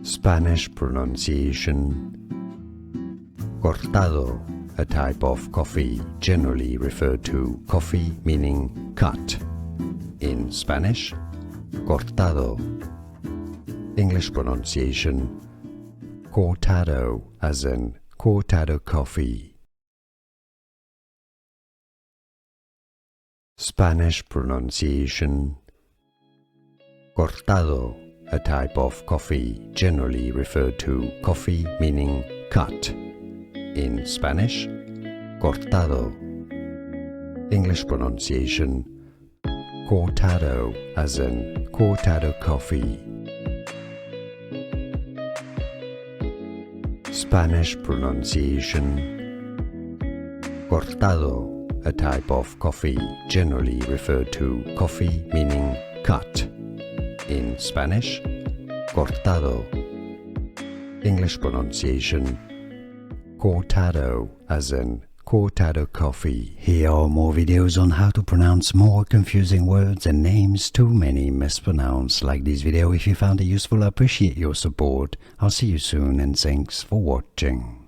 Spanish pronunciation. Cortado, a type of coffee generally referred to coffee meaning cut. In Spanish, cortado. English pronunciation, cortado, as in cortado coffee. Spanish pronunciation. Cortado, a type of coffee generally referred to coffee meaning cut. In Spanish, cortado. English pronunciation, cortado, as in cortado coffee. Spanish pronunciation. Cortado, a type of coffee generally referred to coffee meaning cut. In Spanish, cortado. English pronunciation, cortado, as in cortado coffee. Here are more videos on how to pronounce more confusing words and names too many mispronounced. Like this video if you found it useful. I appreciate your support. I'll see you soon and thanks for watching.